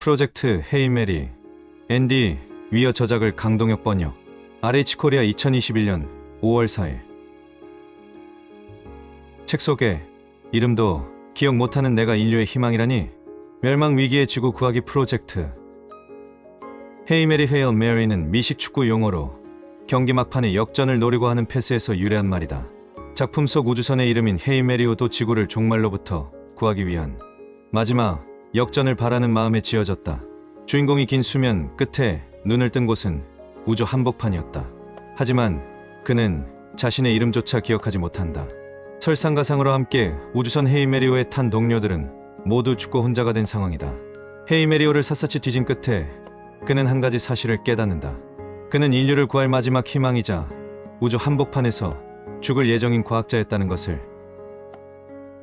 프로젝트 헤이 메리, 앤디 위어 저작을 강동혁 번역, RH코리아 2021년 5월 4일. 책 소개. 이름도 기억 못하는 내가 인류의 희망이라니. 멸망 위기의 지구 구하기 프로젝트. 헤이 메리 헤어 메리는 미식 축구 용어로 경기 막판에 역전을 노리고 하는 패스에서 유래한 말이다. 작품 속 우주선의 이름인 헤이 메리오도 지구를 종말로부터 구하기 위한 마지막 역전을 바라는 마음에 지어졌다. 주인공이 긴 수면 끝에 눈을 뜬 곳은 우주 한복판이었다. 하지만 그는 자신의 이름조차 기억하지 못한다. 설상가상으로 함께 우주선 헤이 메리오에 탄 동료들은 모두 죽고 혼자가 된 상황이다. 헤이 메리오를 샅샅이 뒤진 끝에 그는 한 가지 사실을 깨닫는다. 그는 인류를 구할 마지막 희망이자 우주 한복판에서 죽을 예정인 과학자였다는 것을.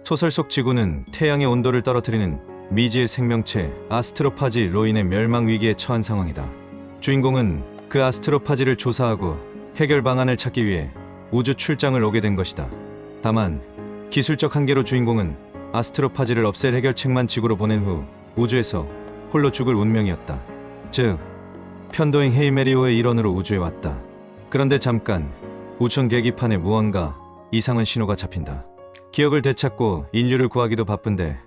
소설 속 지구는 태양의 온도를 떨어뜨리는 미지의 생명체 아스트로파지로 인해 멸망 위기에 처한 상황이다. 주인공은 그 아스트로파지를 조사하고 해결 방안을 찾기 위해 우주 출장을 오게 된 것이다. 다만 기술적 한계로 주인공은 아스트로파지를 없앨 해결책만 지구로 보낸 후 우주에서 홀로 죽을 운명이었다. 즉, 편도행 헤이 메리오의 일원으로 우주에 왔다. 그런데 잠깐 우주선 계기판에 무언가 이상한 신호가 잡힌다. 기억을 되찾고 인류를 구하기도 바쁜데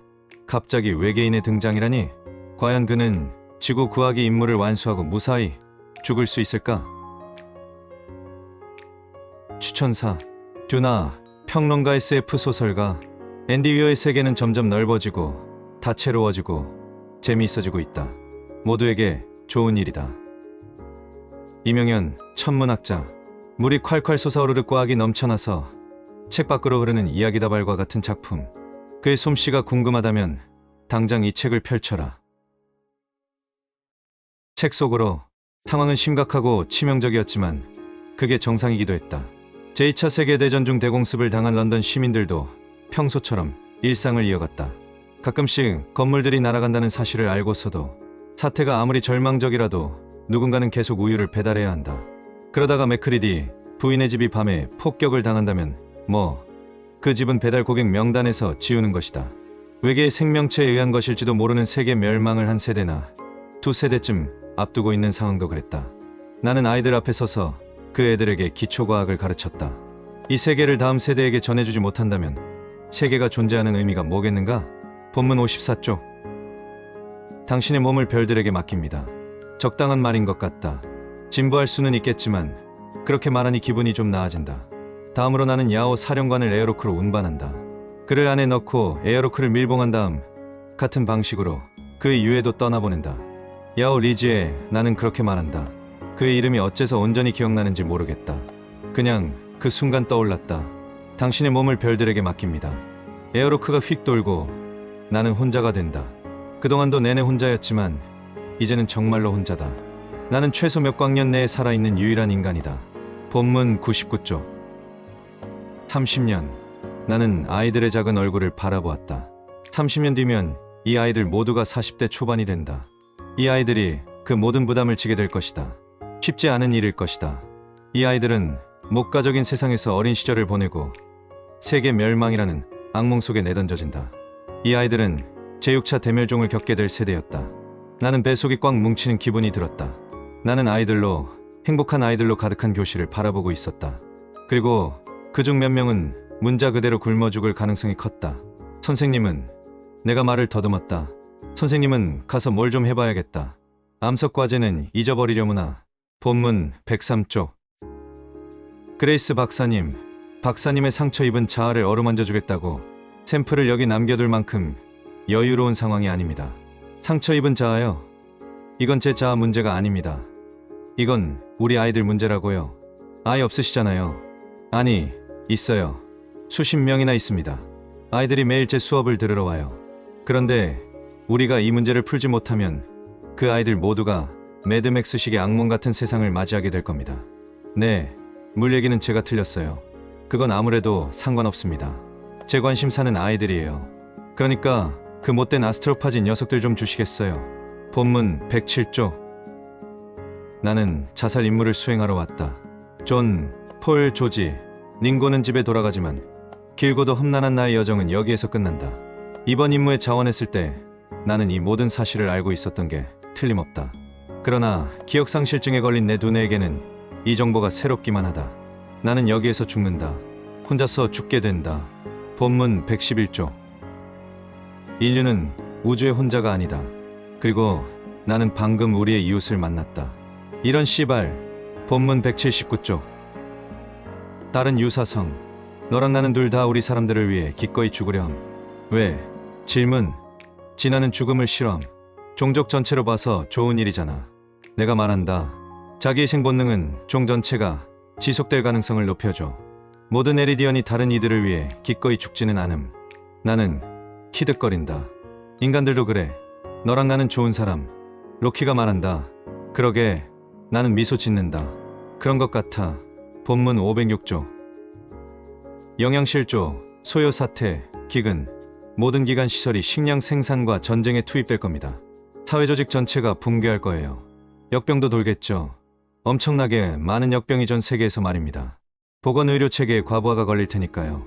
갑자기 외계인의 등장이라니. 과연 그는 지구 구하기 임무를 완수하고 무사히 죽을 수 있을까? 추천사 듀나, 평론가 SF 소설가 앤디 위어의 세계는 점점 넓어지고 다채로워지고 재미있어지고 있다. 모두에게 좋은 일이다. 이명현, 천문학자. 물이 콸콸 솟아오르르 과학이 넘쳐나서 책 밖으로 흐르는 이야기다발과 같은 작품. 그의 솜씨가 궁금하다면 당장 이 책을 펼쳐라. 책 속으로 상황은 심각하고 치명적이었지만 그게 정상이기도 했다. 제2차 세계대전 중 대공습을 당한 런던 시민들도 평소처럼 일상을 이어갔다. 가끔씩 건물들이 날아간다는 사실을 알고서도 사태가 아무리 절망적이라도 누군가는 계속 우유를 배달해야 한다. 그러다가 맥크리디 부인의 집이 밤에 폭격을 당한다면 그 집은 배달 고객 명단에서 지우는 것이다. 외계의 생명체에 의한 것일지도 모르는 세계 멸망을 한 세대나 두 세대쯤 앞두고 있는 상황도 그랬다. 나는 아이들 앞에 서서 그 애들에게 기초과학을 가르쳤다. 이 세계를 다음 세대에게 전해주지 못한다면 세계가 존재하는 의미가 뭐겠는가? 본문 54쪽. 당신의 몸을 별들에게 맡깁니다. 적당한 말인 것 같다. 진부할 수는 있겠지만 그렇게 말하니 기분이 좀 나아진다. 다음으로 나는 야오 사령관을 에어로크로 운반한다. 그를 안에 넣고 에어로크를 밀봉한 다음 같은 방식으로 그의 유해도 떠나보낸다. 야오 리지에 나는 그렇게 말한다. 그의 이름이 어째서 온전히 기억나는지 모르겠다. 그냥 그 순간 떠올랐다. 당신의 몸을 별들에게 맡깁니다. 에어로크가 휙 돌고 나는 혼자가 된다. 그동안도 내내 혼자였지만 이제는 정말로 혼자다. 나는 최소 몇 광년 내에 살아있는 유일한 인간이다. 본문 99쪽. 30년. 나는 아이들의 작은 얼굴을 바라보았다. 30년 뒤면 이 아이들 모두가 40대 초반이 된다. 이 아이들이 그 모든 부담을 지게 될 것이다. 쉽지 않은 일일 것이다. 이 아이들은 목가적인 세상에서 어린 시절을 보내고 세계 멸망이라는 악몽 속에 내던져진다. 이 아이들은 제6차 대멸종을 겪게 될 세대였다. 나는 뱃속이 꽉 뭉치는 기분이 들었다. 나는 아이들로, 행복한 아이들로 가득한 교실을 바라보고 있었다. 그리고 그중 몇 명은 문자 그대로 굶어 죽을 가능성이 컸다. 선생님은, 내가 말을 더듬었다. 선생님은 가서 뭘 좀 해봐야겠다. 암석 과제는 잊어버리려무나. 본문 103쪽. 그레이스 박사님, 박사님의 상처 입은 자아를 어루만져 주겠다고 샘플을 여기 남겨둘 만큼 여유로운 상황이 아닙니다. 상처 입은 자아요? 이건 제 자아 문제가 아닙니다. 이건 우리 아이들 문제라고요. 아이 없으시잖아요. 아니, 있어요. 수십 명이나 있습니다. 아이들이 매일 제 수업을 들으러 와요. 그런데 우리가 이 문제를 풀지 못하면 그 아이들 모두가 매드맥스식의 악몽 같은 세상을 맞이하게 될 겁니다. 네, 물 얘기는 제가 틀렸어요. 그건 아무래도 상관없습니다. 제 관심사는 아이들이에요. 그러니까 그 못된 아스트로파지 녀석들 좀 주시겠어요. 본문 107쪽. 나는 자살 임무를 수행하러 왔다. 존, 폴, 조지, 링고는 집에 돌아가지만 길고도 험난한 나의 여정은 여기에서 끝난다. 이번 임무에 자원했을 때 나는 이 모든 사실을 알고 있었던 게 틀림없다. 그러나 기억상실증에 걸린 내 두뇌에게는 이 정보가 새롭기만 하다. 나는 여기에서 죽는다. 혼자서 죽게 된다. 본문 111조. 인류는 우주의 혼자가 아니다. 그리고 나는 방금 우리의 이웃을 만났다. 이런 씨발. 본문 179조. 다른 유사성. 너랑 나는 둘 다 우리 사람들을 위해 기꺼이 죽으려 함. 왜? 질문. 진화는 죽음을 싫어함. 종족 전체로 봐서 좋은 일이잖아. 내가 말한다. 자기희생 본능은 종 전체가 지속될 가능성을 높여줘. 모든 에리디언이 다른 이들을 위해 기꺼이 죽지는 않음. 나는 키득거린다. 인간들도 그래. 너랑 나는 좋은 사람. 로키가 말한다. 그러게. 나는 미소 짓는다. 그런 것 같아. 본문 506조. 영양실조, 소요 사태, 기근. 모든 기관 시설이 식량 생산과 전쟁에 투입될 겁니다. 사회조직 전체가 붕괴할 거예요. 역병도 돌겠죠. 엄청나게 많은 역병이 전 세계에서 말입니다. 보건의료 체계에 과부하가 걸릴 테니까요.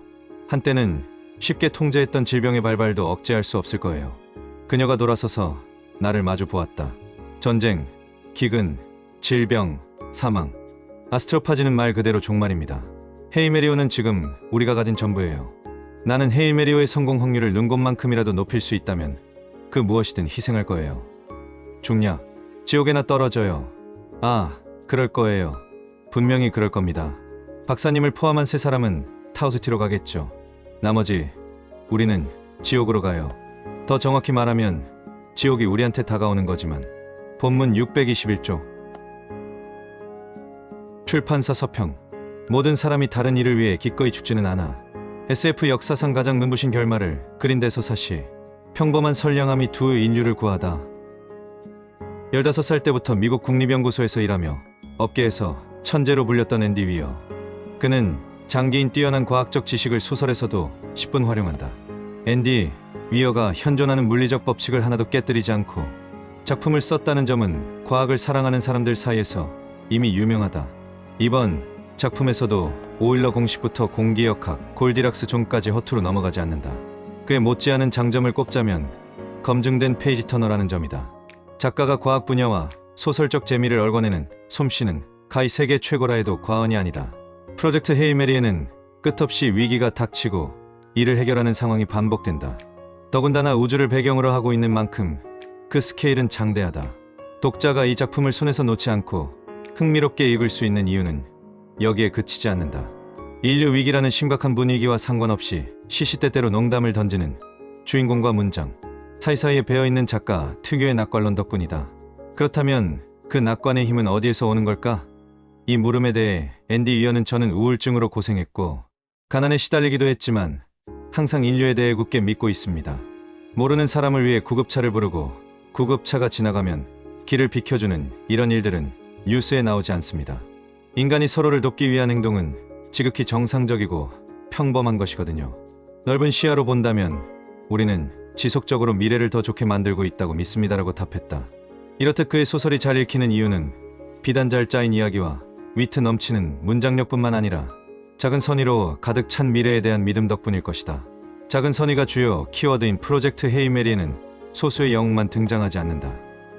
한때는 쉽게 통제했던 질병의 발발도 억제할 수 없을 거예요. 그녀가 돌아서서 나를 마주 보았다. 전쟁, 기근, 질병, 사망. 아스트로파지는 말 그대로 종말입니다. 헤이메리오는 지금 우리가 가진 전부예요. 나는 헤이메리오의 성공 확률을 눈곱만큼이라도 높일 수 있다면 그 무엇이든 희생할 거예요. 중략, 지옥에나 떨어져요. 아, 그럴 거예요. 분명히 그럴 겁니다. 박사님을 포함한 세 사람은 타우스티로 가겠죠. 나머지 우리는 지옥으로 가요. 더 정확히 말하면 지옥이 우리한테 다가오는 거지만. 본문 621조. 출판사 서평. 모든 사람이 다른 일을 위해 기꺼이 죽지는 않아. SF 역사상 가장 눈부신 결말을 그린 대서사시. 평범한 선량함이 두 인류를 구하다. 15살 때부터 미국 국립연구소에서 일하며 업계에서 천재로 불렸던 앤디 위어. 그는 장기인 뛰어난 과학적 지식을 소설에서도 10분 활용한다. 앤디 위어가 현존하는 물리적 법칙을 하나도 깨뜨리지 않고 작품을 썼다는 점은 과학을 사랑하는 사람들 사이에서 이미 유명하다. 이번 작품에서도 오일러 공식부터 공기역학, 골디락스 존까지 허투루 넘어가지 않는다. 그의 못지않은 장점을 꼽자면 검증된 페이지 터너라는 점이다. 작가가 과학 분야와 소설적 재미를 얽어내는 솜씨는 가히 세계 최고라 해도 과언이 아니다. 프로젝트 헤이메리에는 끝없이 위기가 닥치고 이를 해결하는 상황이 반복된다. 더군다나 우주를 배경으로 하고 있는 만큼 그 스케일은 장대하다. 독자가 이 작품을 손에서 놓지 않고 흥미롭게 읽을 수 있는 이유는 여기에 그치지 않는다. 인류 위기라는 심각한 분위기와 상관없이 시시때때로 농담을 던지는 주인공과 문장, 사이사이에 배어있는 작가 특유의 낙관론 덕분이다. 그렇다면 그 낙관의 힘은 어디에서 오는 걸까? 이 물음에 대해 앤디 위어는 저는 우울증으로 고생했고 가난에 시달리기도 했지만 항상 인류에 대해 굳게 믿고 있습니다. 모르는 사람을 위해 구급차를 부르고 구급차가 지나가면 길을 비켜주는 이런 일들은 뉴스에 나오지 않습니다. 인간이 서로를 돕기 위한 행동은 지극히 정상적이고 평범한 것이거든요. 넓은 시야로 본다면 우리는 지속적으로 미래를 더 좋게 만들고 있다고 믿습니다라고 답했다. 이렇듯 그의 소설이 잘 읽히는 이유는 비단 잘 짜인 이야기와 위트 넘치는 문장력뿐만 아니라 작은 선의로 가득 찬 미래에 대한 믿음 덕분일 것이다. 작은 선의가 주요 키워드인 프로젝트 헤이메리에는 소수의 영웅만 등장하지 않는다.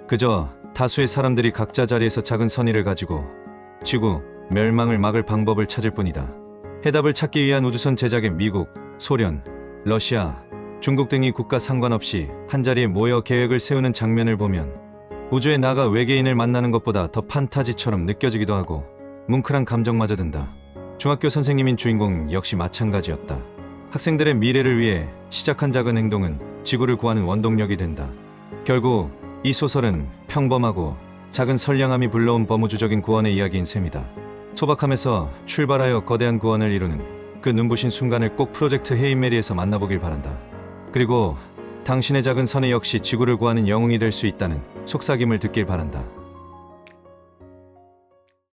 그저 다수의 사람들이 각자 자리에서 작은 선의를 가지고 지구 멸망을 막을 방법을 찾을 뿐이다. 해답을 찾기 위한 우주선 제작에 미국, 소련, 러시아, 중국 등이 국가 상관없이 한자리에 모여 계획을 세우는 장면을 보면 우주에 나가 외계인을 만나는 것보다 더 판타지처럼 느껴지기도 하고 뭉클한 감정마저 든다. 중학교 선생님인 주인공 역시 마찬가지였다. 학생들의 미래를 위해 시작한 작은 행동은 지구를 구하는 원동력이 된다. 결국 이 소설은 평범하고 작은 선량함이 불러온 범우주적인 구원의 이야기인 셈이다. 소박함에서 출발하여 거대한 구원을 이루는 그 눈부신 순간을 꼭 프로젝트 헤이메리에서 만나보길 바란다. 그리고 당신의 작은 선의 역시 지구를 구하는 영웅이 될 수 있다는 속삭임을 듣길 바란다.